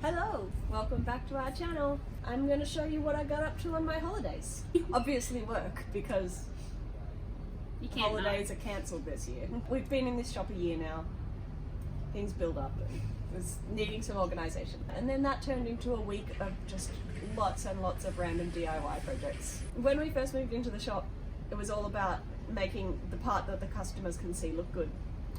Hello, welcome back to our channel. I'm going to show you what I got up to on my holidays. Obviously work, because holidays are cancelled this year. We've been in this shop a year now. Things build up and was needing some organisation. And then that turned into a week of just lots and lots of random DIY projects. When we first moved into the shop, it was all about making the part that the customers can see look good.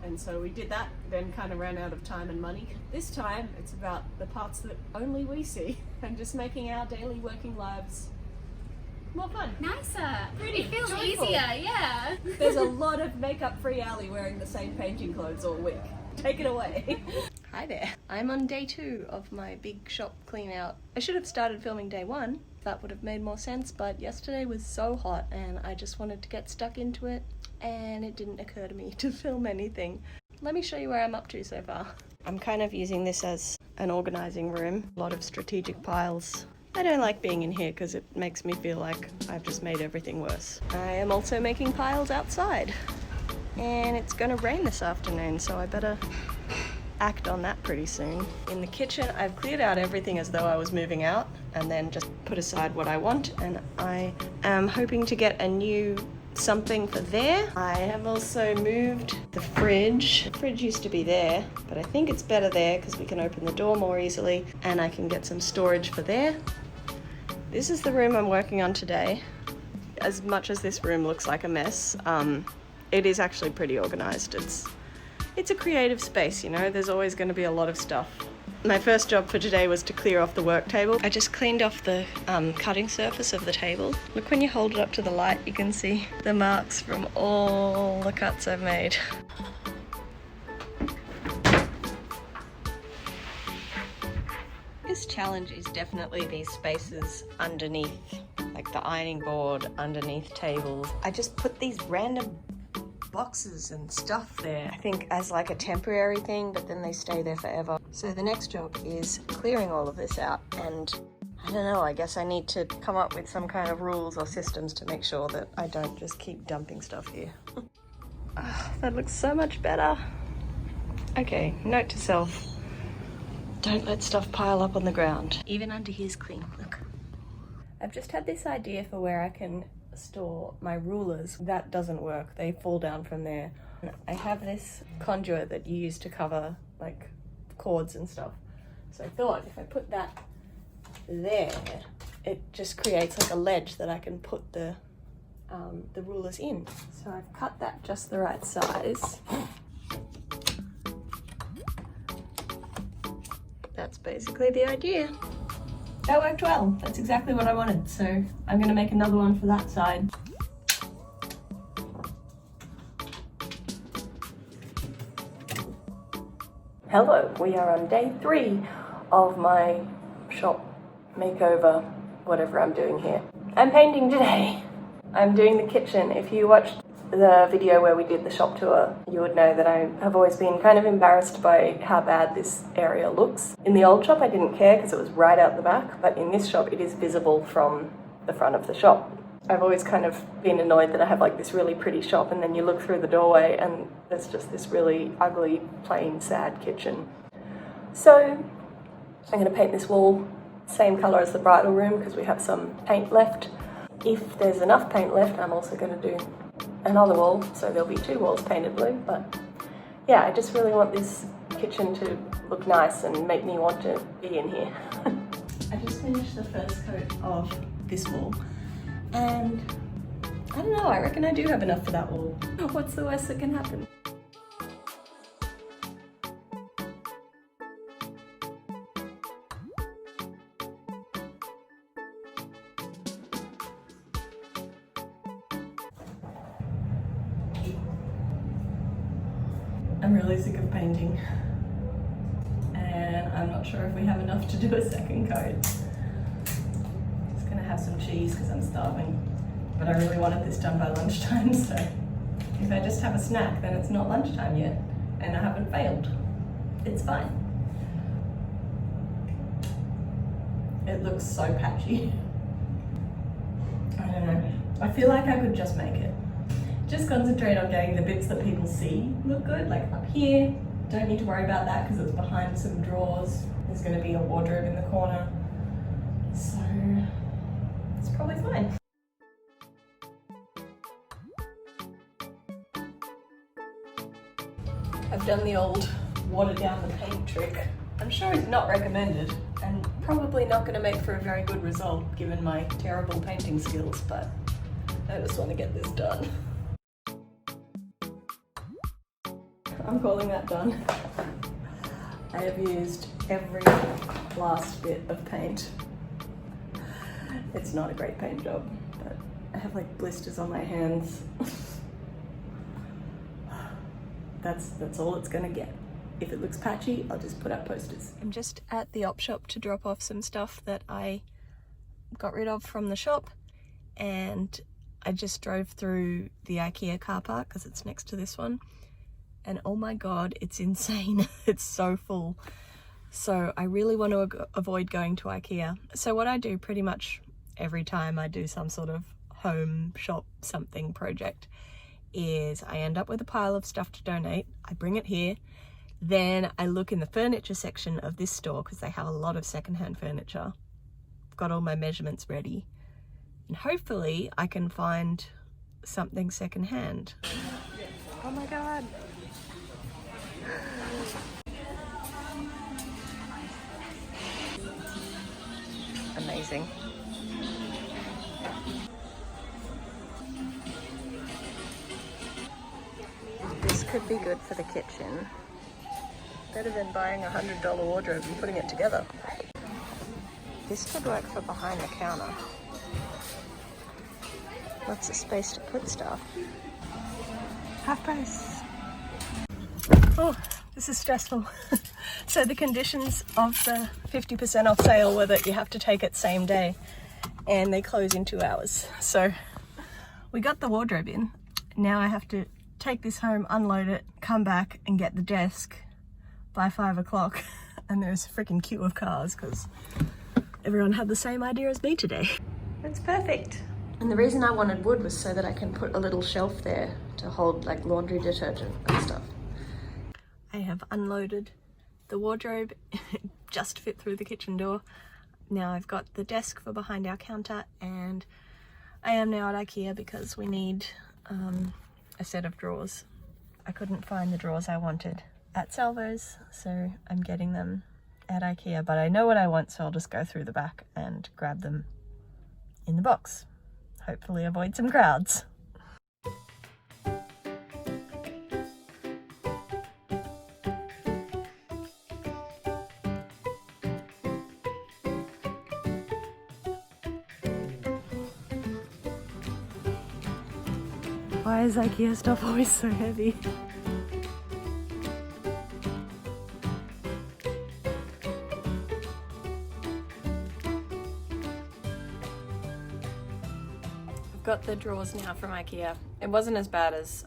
And so we did that, then kind of ran out of time and money. This time it's about the parts that only we see and just making our daily working lives more fun. Nicer. Pretty. It feels joyful. easier, yeah. There's a lot of makeup-free Ali wearing the same painting clothes all week. Take it away. Hi there. I'm on day 2 of my big shop clean out. I should have started filming day 1. That would have made more sense, but yesterday was so hot and I just wanted to get stuck into it and it didn't occur to me to film anything. Let me show you where I'm up to so far. I'm kind of using this as an organising room. A lot of strategic piles. I don't like being in here because it makes me feel like I've just made everything worse. I am also making piles outside. And it's gonna rain this afternoon, so I better act on that pretty soon. In the kitchen, I've cleared out everything as though I was moving out and then just put aside what I want, and I am hoping to get a new something for there. I have also moved the fridge. The fridge used to be there, but I think it's better there because we can open the door more easily and I can get some storage for there. This is the room I'm working on today. As much as this room looks like a mess, it is actually pretty organised. It's a creative space, you know, there's always going to be a lot of stuff. My first job for today was to clear off the work table. I just cleaned off the cutting surface of the table. Look, when you hold it up to the light, you can see the marks from all the cuts I've made. This challenge is definitely these spaces underneath, like the ironing board, underneath tables. I just put these random boxes and stuff there, I think as like a temporary thing, but then they stay there forever. So the next job is clearing all of this out, and I don't know, I guess I need to come up with some kind of rules or systems to make sure that I don't just keep dumping stuff here. That looks so much better. Okay, note to self, don't let stuff pile up on the ground. Even under here's clean, look. I've just had this idea for where I can store my rulers. That doesn't work, they fall down from there. I have this conduit that you use to cover like cords and stuff, so I thought if I put that there, it just creates like a ledge that I can put the rulers in. So I've cut that just the right size. That's basically the idea. That worked well. That's exactly what I wanted. So I'm going to make another one for that side. Hello, we are on day 3 of my shop makeover, whatever I'm doing here. I'm painting today. I'm doing the kitchen. If you watched the video where we did the shop tour, you would know that I have always been kind of embarrassed by how bad this area looks. In the old shop I didn't care because it was right out the back, but in this shop it is visible from the front of the shop. I've always kind of been annoyed that I have like this really pretty shop and then you look through the doorway and there's just this really ugly, plain, sad kitchen. So I'm going to paint this wall same colour as the bridal room because we have some paint left. If there's enough paint left, I'm also going to do another wall, so there'll be 2 walls painted blue. But yeah, I just really want this kitchen to look nice and make me want to be in here. I just finished the first coat of this wall and I don't know, I reckon I do have enough for that wall. What's the worst that can happen? I'm really sick of painting and I'm not sure if we have enough to do a second coat. Just gonna have some cheese because I'm starving, but I really wanted this done by lunchtime, so if I just have a snack then it's not lunchtime yet and I haven't failed. It's fine. It looks so patchy. I don't know. I feel like I could just make it. Just concentrate on getting the bits that people see look good, like up here. Don't need to worry about that because it's behind some drawers. There's going to be a wardrobe in the corner, so it's probably fine. I've done the old water down the paint trick. I'm sure it's not recommended and probably not going to make for a very good result given my terrible painting skills, but I just want to get this done. I'm calling that done. I have used every last bit of paint. It's not a great paint job, but I have like blisters on my hands. That's all it's gonna get. If it looks patchy, I'll just put up posters. I'm just at the op shop to drop off some stuff that I got rid of from the shop, and I just drove through the IKEA car park because it's next to this one, and oh my god, it's insane. It's so full. So I really want to avoid going to IKEA. So what I do pretty much every time I do some sort of home shop something project is I end up with a pile of stuff to donate. I bring it here, then I look in the furniture section of this store because they have a lot of secondhand furniture. I've got all my measurements ready, and hopefully I can find something secondhand. Oh my god. Amazing. This could be good for the kitchen. Better than buying a $100 wardrobe and putting it together. This could work for behind the counter. Lots of space to put stuff. Half price. Oh, this is stressful. So the conditions of the 50% off sale were that you have to take it same day, and they close in 2 hours. So we got the wardrobe in. Now I have to take this home, unload it, come back and get the desk by 5 o'clock. And there's a freaking queue of cars because everyone had the same idea as me today. It's perfect. And the reason I wanted wood was so that I can put a little shelf there to hold like laundry detergent and stuff. I have unloaded the wardrobe, just fit through the kitchen door. Now I've got the desk for behind our counter, and I am now at IKEA because we need a set of drawers. I couldn't find the drawers I wanted at Salvo's, so I'm getting them at IKEA, but I know what I want, so I'll just go through the back and grab them in the box. Hopefully avoid some crowds. Why is IKEA stuff always so heavy? I've got the drawers now from IKEA. It wasn't as bad as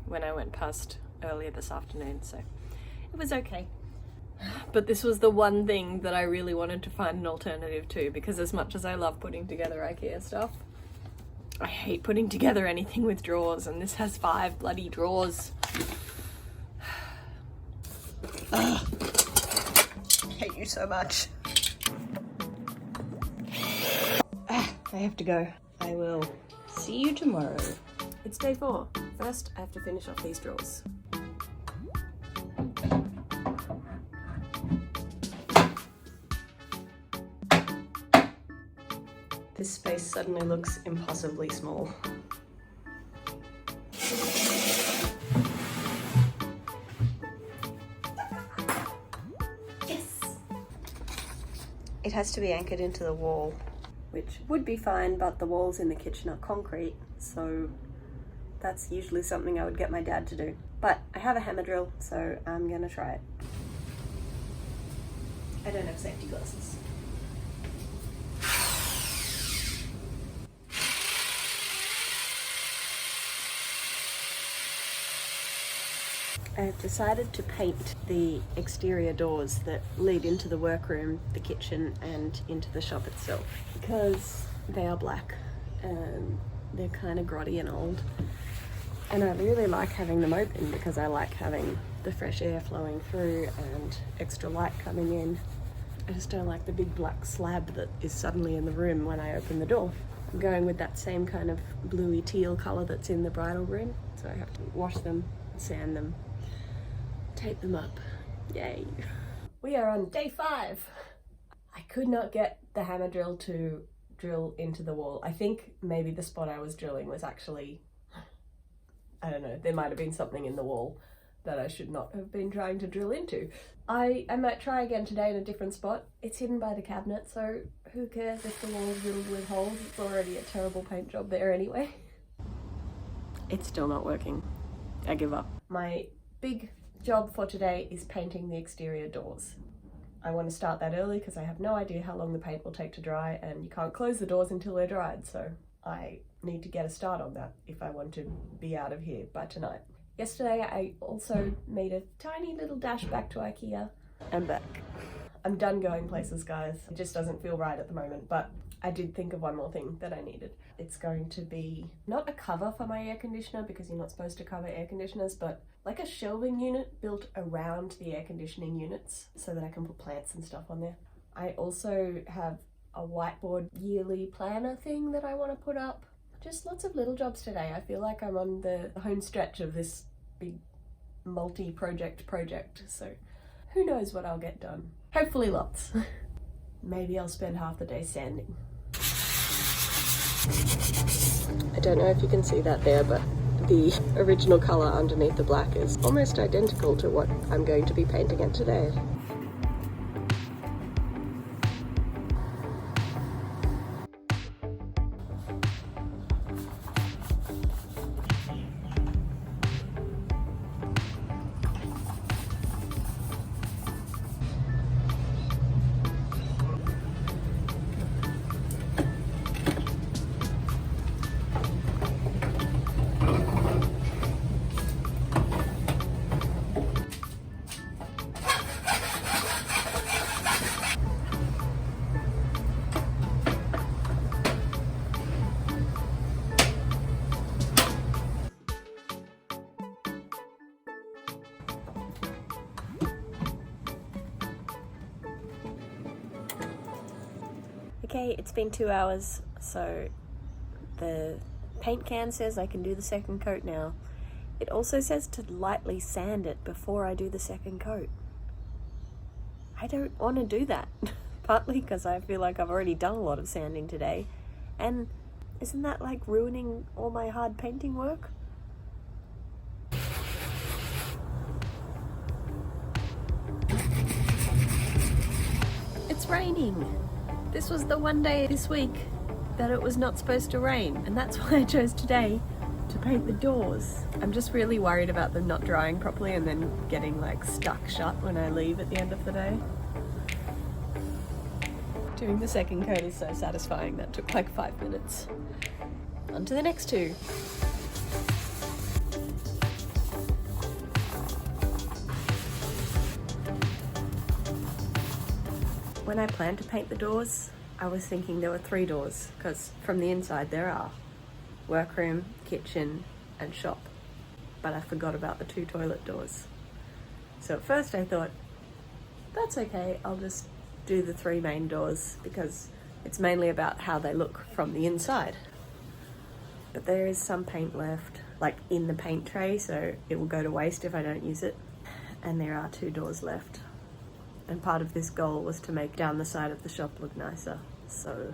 when I went past earlier this afternoon, so it was okay. But this was the one thing that I really wanted to find an alternative to, because as much as I love putting together IKEA stuff, I hate putting together anything with drawers, and this has 5 bloody drawers. Ugh. I hate you so much. I have to go. I will see you tomorrow. It's day 4. First, I have to finish off these drawers. This space suddenly looks impossibly small. Yes! It has to be anchored into the wall, which would be fine, but the walls in the kitchen are concrete, so that's usually something I would get my dad to do. But I have a hammer drill, so I'm gonna try it. I don't have safety glasses. I have decided to paint the exterior doors that lead into the workroom, the kitchen, and into the shop itself, because they are black and they're kind of grotty and old. And I really like having them open because I like having the fresh air flowing through and extra light coming in. I just don't like the big black slab that is suddenly in the room when I open the door. I'm going with that same kind of bluey teal colour that's in the bridal room, so I have to wash them, sand them, tape them up. Yay! We are on day 5. I could not get the hammer drill to drill into the wall. I think maybe the spot I was drilling was actually, I don't know, there might have been something in the wall that I should not have been trying to drill into. I might try again today in a different spot. It's hidden by the cabinet, so who cares if the wall's riddled with holes? It's already a terrible paint job there anyway. It's still not working. I give up. My big job for today is painting the exterior doors. I want to start that early because I have no idea how long the paint will take to dry, and you can't close the doors until they're dried, so I need to get a start on that if I want to be out of here by tonight. Yesterday I also made a tiny little dash back to IKEA. I'm back. I'm done going places, guys. It just doesn't feel right at the moment, but I did think of one more thing that I needed. It's going to be not a cover for my air conditioner, because you're not supposed to cover air conditioners, but like a shelving unit built around the air conditioning units so that I can put plants and stuff on there. I also have a whiteboard yearly planner thing that I want to put up. Just lots of little jobs today. I feel like I'm on the home stretch of this big multi-project, so who knows what I'll get done. Hopefully lots. Maybe I'll spend half the day sanding. I don't know if you can see that there, but the original colour underneath the black is almost identical to what I'm going to be painting it today. Okay, it's been 2 hours, so the paint can says I can do the second coat now. It also says to lightly sand it before I do the second coat. I don't want to do that, partly because I feel like I've already done a lot of sanding today, and isn't that like ruining all my hard painting work? It's raining! This was the one day this week that it was not supposed to rain, and that's why I chose today to paint the doors. I'm just really worried about them not drying properly and then getting like stuck shut when I leave at the end of the day. Doing the second coat is so satisfying. That took like 5 minutes. On to the next 2. When I planned to paint the doors, I was thinking there were 3 doors, because from the inside there are workroom, kitchen, and shop. But I forgot about the 2 toilet doors. So at first I thought, that's okay, I'll just do the 3 main doors, because it's mainly about how they look from the inside. But there is some paint left, like in the paint tray, so it will go to waste if I don't use it. And there are 2 doors left. And part of this goal was to make down the side of the shop look nicer. So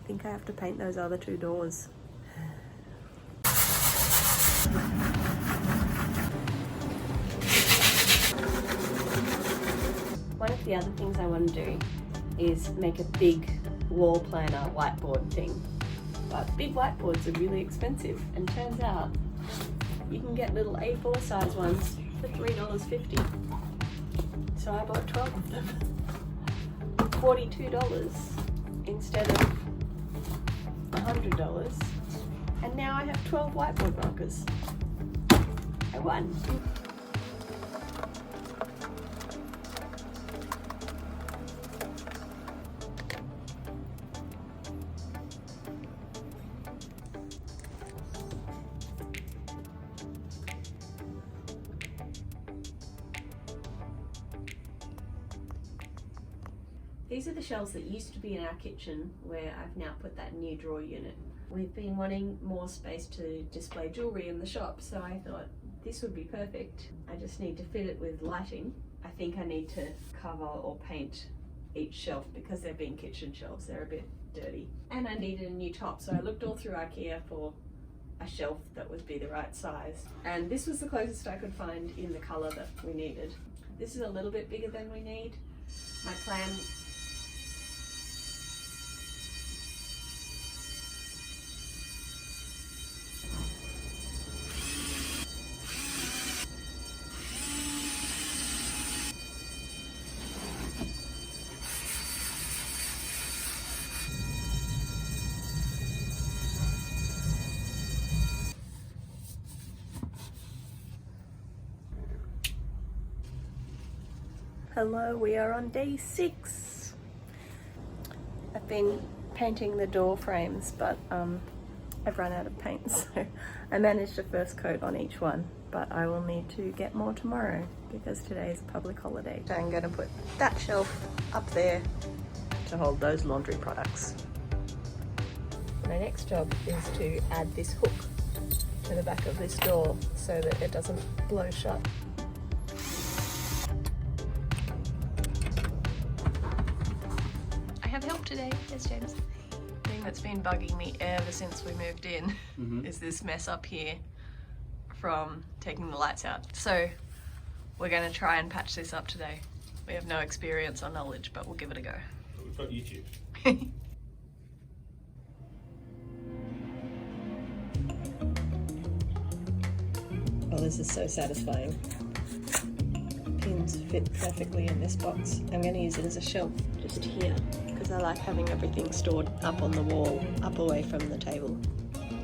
I think I have to paint those other 2 doors. One of the other things I want to do is make a big wall planner whiteboard thing. But big whiteboards are really expensive, and turns out you can get little A4 size ones for $3.50. So I bought 12 of them, $42 instead of $100, and now I have 12 whiteboard markers. I won. These are the shelves that used to be in our kitchen where I've now put that new drawer unit. We've been wanting more space to display jewellery in the shop, so I thought this would be perfect. I just need to fit it with lighting. I think I need to cover or paint each shelf because they're being kitchen shelves. They're a bit dirty. And I needed a new top, so I looked all through IKEA for a shelf that would be the right size. And this was the closest I could find in the colour that we needed. This is a little bit bigger than we need. My plan Hello, we are on day 6. I've been painting the door frames, but I've run out of paint, so I managed a first coat on each one, but I will need to get more tomorrow because today is a public holiday. So I'm going to put that shelf up there to hold those laundry products. My next job is to add this hook to the back of this door so that it doesn't blow shut. Help today. Yes, James. The thing that's been bugging me ever since we moved in is this mess up here from taking the lights out. So we're going to try and patch this up today. We have no experience or knowledge, but we'll give it a go. But we've got YouTube. Oh, this is so satisfying. Pins fit perfectly in this box. I'm going to use it as a shelf just here because I like having everything stored up on the wall, up away from the table.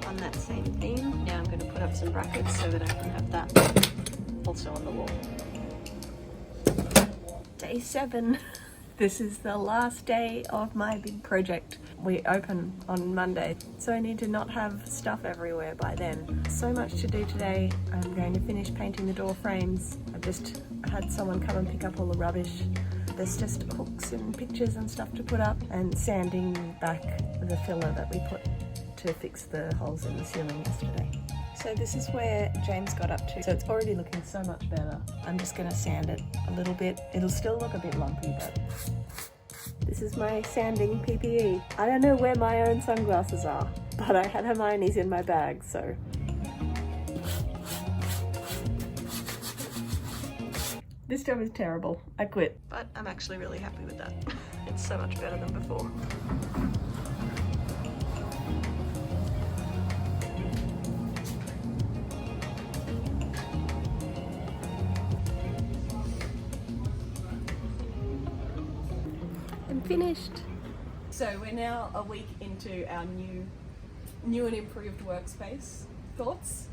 On that same theme, now I'm going to put up some brackets so that I can have that also on the wall. Day 7. This is the last day of my big project. We open on Monday, so I need to not have stuff everywhere by then. So much to do today. I'm going to finish painting the door frames. I've just had someone come and pick up all the rubbish. There's just hooks and pictures and stuff to put up, and sanding back the filler that we put to fix the holes in the ceiling yesterday. So this is where James got up to. So it's already looking so much better. I'm just going to sand it a little bit. It'll still look a bit lumpy, but this is my sanding PPE. I don't know where my own sunglasses are, but I had Hermione's in my bag, so. This job is terrible. I quit. But I'm actually really happy with that. It's so much better than before. Finished. So we're now a week into our new and improved workspace. Thoughts?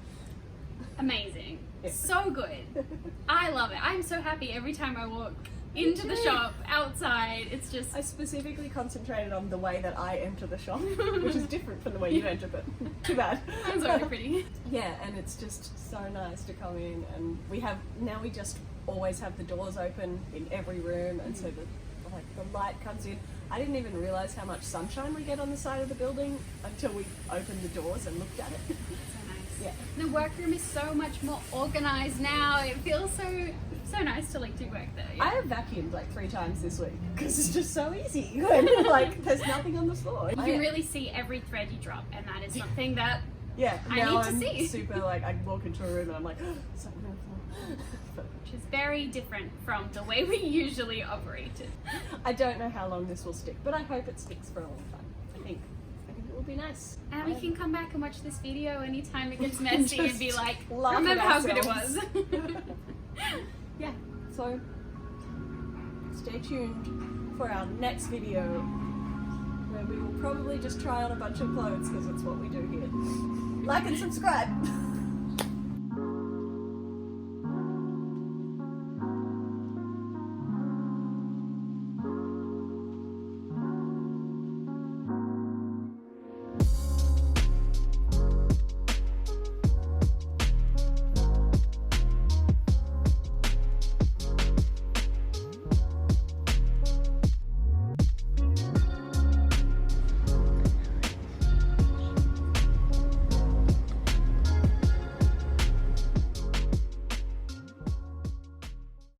Amazing. Yeah. So good. I love it. I'm so happy every time I walk into the shop, outside. It's just... I specifically concentrated on the way that I enter the shop, which is different from the way you enter, but too bad. It's really pretty. Yeah, and it's just so nice to come in, and we just always have the doors open in every room, and so the light comes in. I didn't even realise how much sunshine we get on the side of the building until we opened the doors and looked at it. So nice. Yeah. The workroom is so much more organised now. It feels so nice to do work there. Yeah. I have vacuumed 3 times this week because it's just so easy. There's nothing on the floor. You can really see every thread you drop, and that is something that I'm see. super I walk into a room and I'm like, oh, something on the floor. Which is very different from the way we usually operated. I don't know how long this will stick, but I hope it sticks for a long time. I think it will be nice. And we can come back and watch this video anytime it gets messy and be like, laugh remember at how good it ourselves." was. Yeah, so stay tuned for our next video where we will probably just try on a bunch of clothes because it's what we do here. Like and subscribe!